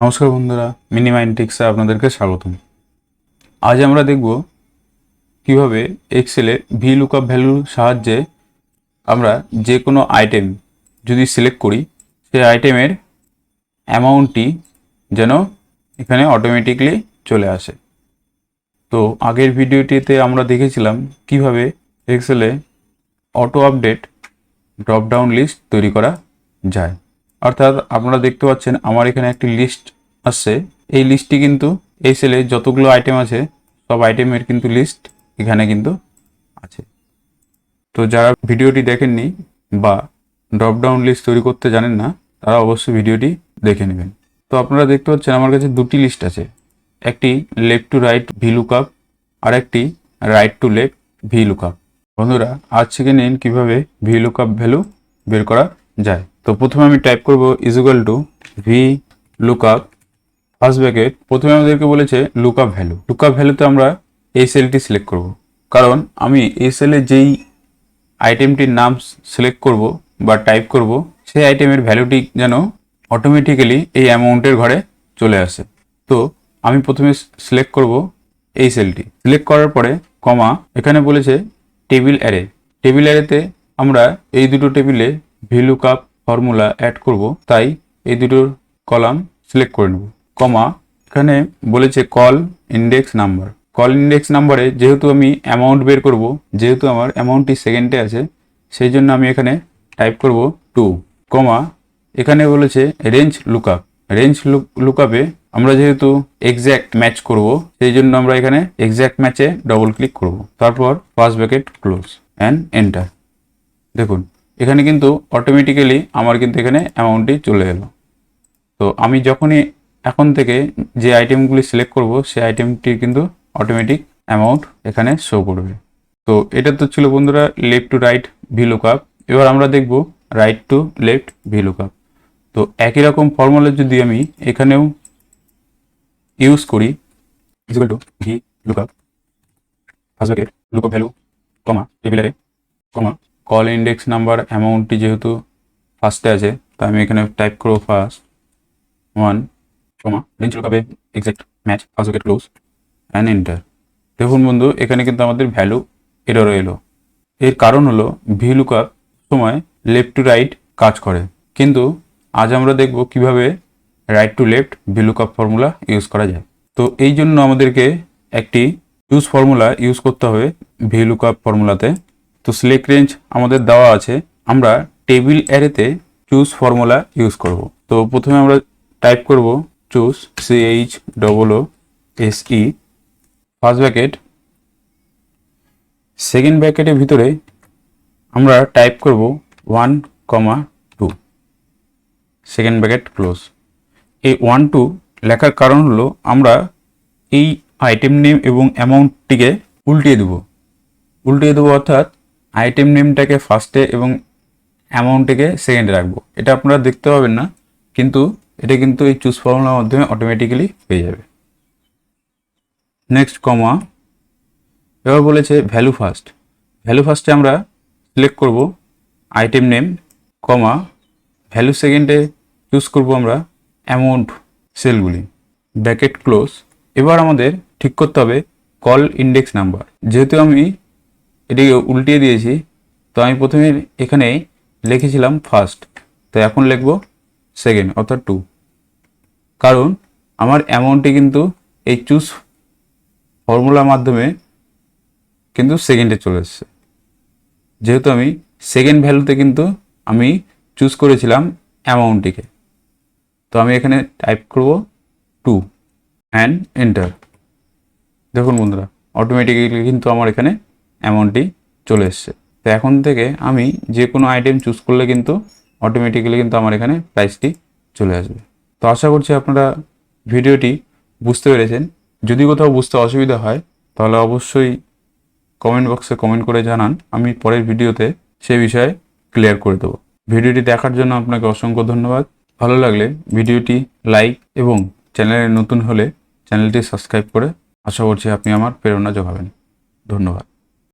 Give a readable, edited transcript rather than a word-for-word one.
নমস্কার বন্ধুরা, মিনিমাইন্ডট্রিক্সে আপনাদেরকে স্বাগতম। আজ আমরা দেখব কিভাবে এক্সেলে ভিলুকআপ ভ্যালুর সাহায্যে আমরা যে কোনো আইটেম যদি সিলেক্ট করি সেই আইটেমের অ্যামাউন্টটি যেন এখানে অটোমেটিকলি চলে আসে। তো আগের ভিডিওটিতে আমরা দেখেছিলাম কিভাবে এক্সেলে অটো আপডেট ড্রপডাউন লিস্ট তৈরি করা যায়। অর্থাৎ আপনারা দেখতে পাচ্ছেন আমার এখানে একটি লিস্ট আসছে। এই লিস্টটি কিন্তু এই সেলে যতগুলো আইটেম আছে সব আইটেমের কিন্তু লিস্ট এখানে কিন্তু আছে। তো যারা ভিডিওটি দেখেননি বা ড্রপডাউন লিস্ট তৈরি করতে জানেন না তারা অবশ্যই ভিডিওটি দেখে নেবেন। তো আপনারা দেখতে পাচ্ছেন আমার কাছে দুটি লিস্ট আছে, একটি লেফট টু রাইট ভিলুকআপ আর একটি রাইট টু লেফট ভিলুকআপ। বন্ধুরা, আজ শিখে নিন কীভাবে ভিলুকআপ ভ্যালু বের করা যায়। তো প্রথমে আমি টাইপ করব equal to V lookup first bracket. প্রথমে আমাদেরকে বলেছে লুকআপ ভ্যালু। লুকআপ ভ্যালুতে আমরা এই সেলটি সিলেক্ট করব, কারণ আমি এই সেলে যেই আইটেমটির নাম সিলেক্ট করব বা টাইপ করব সেই আইটেমের ভ্যালুটি যেন অটোমেটিক্যালি এই অ্যামাউন্টের ঘরে চলে আসে। তো আমি প্রথমে সিলেক্ট করব এই সেলটি। সিলেক্ট করার পরে কমা, এখানে বলেছে টেবিল অ্যারে। টেবিল অ্যারেতে আমরা এই দুটো টেবিলে ভিলুকআপ ফর্মুলা অ্যাড করব, তাই এই দুটোর কলাম সিলেক্ট করে নেব। কমা, এখানে বলেছে call index number. Call index নাম্বারে যেহেতু আমি অ্যামাউন্ট বের করব, যেহেতু আমার অ্যামাউন্টটি সেকেন্ডে আছে সেই জন্য আমি এখানে টাইপ করব 2, কমা এখানে বলেছে রেঞ্জ লুকআপ। রেঞ্জ লুকআপে আমরা যেহেতু এক্স্যাক্ট ম্যাচ করব সেই জন্য আমরা এখানে এক্স্যাক্ট ম্যাচে ডবল ক্লিক করব, তারপর first bracket close and enter. দেখুন এখানে কিন্তু অটোমেটিক্যালি আমার কিন্তু এখানে অ্যামাউন্টটি চলে এলো। তো আমি যখনই এখন থেকে যে আইটেমগুলি সিলেক্ট করব সেই আইটেমটির কিন্তু অটোমেটিক অ্যামাউন্ট এখানে শো করবে। তো এটা তো ছিল বন্ধুরা লেফট টু রাইট ভিলুকআপ। এবার আমরা দেখব রাইট টু লেফট ভিলুকআপ। তো একই রকম ফর্মুলা যদি আমি এখানেও ইউজ করি, equal to V lookup first bracket lookup value comma table array comma col index number. অ্যামাউন্টটি যেহেতু ফার্স্টে আছে তাই আমি এখানে টাইপ করব ফার্স্ট 1, কমা রেঞ্জ লুকআপে exact match first bracket close and enter. দেখুন বন্ধু, এখানে কিন্তু আমাদের ভ্যালু এরর এলো। এর কারণ হলো ভিলুকআপ সময় লেফট টু রাইট কাজ করে, কিন্তু আজ আমরা দেখব কিভাবে right to left VLOOKUP formula use করা যায়। তো এই জন্য আমাদেরকে একটি চুজ ফর্মুলা ইউজ করতে হবে ভিলুকআপ ফর্মুলাতে। তো সিলেক্ট রেঞ্জ আমাদের দেওয়া আছে, আমরা টেবিল অ্যারেতে চুজ ফর্মুলা ইউজ করব। তো প্রথমে আমরা টাইপ করব choose CHOOSE first bracket, second ব্র্যাকেটের ভিতরে আমরা টাইপ করব 1, 2 সেকেন্ড ব্র্যাকেট ক্লোজ। এই 1, 2 লেখার কারণ হলো আমরা এই আইটেম নেম এবং অ্যামাউন্টটিকে উল্টিয়ে দেবো, অর্থাৎ আইটেম নেমটাকে ফার্স্টে এবং অ্যামাউন্টটিকে সেকেন্ডে রাখবো। এটা আপনারা দেখতে পাবেন না, কিন্তু এটা কিন্তু এই চুজ ফর্মুলার মাধ্যমে অটোমেটিক্যালি হয়ে যাবে। নেক্সট কমা, এবার বলেছে ভ্যালু ফার্স্ট। ভ্যালু ফার্স্টে আমরা সিলেক্ট করব আইটেম নেম, কমা ভ্যালু সেকেন্ডে চুজ করব আমরা অ্যামাউন্ট সেলগুলি, ব্র্যাকেট ক্লোজ। এবার আমাদের ঠিক করতে হবে কল ইন্ডেক্স নাম্বার। যেহেতু আমি এটিকে উল্টিয়ে দিয়েছি তো আমি প্রথমে এখানে লিখেছিলাম ফার্স্ট, তো এখন লিখব সেকেন্ড অর্থাৎ 2, কারণ আমার অ্যামাউন্টটি কিন্তু এই চুজ ফর্মুলার মাধ্যমে কিন্তু সেকেন্ডে চলে এসছে। যেহেতু আমি সেকেন্ড ভ্যালুতে কিন্তু আমি চুজ করেছিলাম অ্যামাউন্টটিকে, তো আমি এখানে টাইপ করব 2 অ্যান্ড এন্টার। দেখুন বন্ধুরা, অটোমেটিক্যালি কিন্তু আমার এখানে অ্যামাউন্টটি চলে এসছে। তো এখন থেকে আমি যে কোনো আইটেম চুজ করলে কিন্তু অটোমেটিক্যালি কিন্তু আমার এখানে প্রাইসটি চলে আসবে। তো আশা করছি আপনারা ভিডিওটি বুঝতে পেরেছেন। যদি কোথাও বুঝতে অসুবিধা হয় তাহলে অবশ্যই কমেন্ট বক্সে কমেন্ট করে জানান, আমি পরের ভিডিওতে সে বিষয়ে ক্লিয়ার করে দেবো। ভিডিওটি দেখার জন্য আপনাকে অসংখ্য ধন্যবাদ। ভালো লাগলে ভিডিওটি লাইক এবং চ্যানেলে নতুন হলে চ্যানেলটি সাবস্ক্রাইব করে আশা করছি আপনি আমার প্রেরণা যোগাবেন। ধন্যবাদ।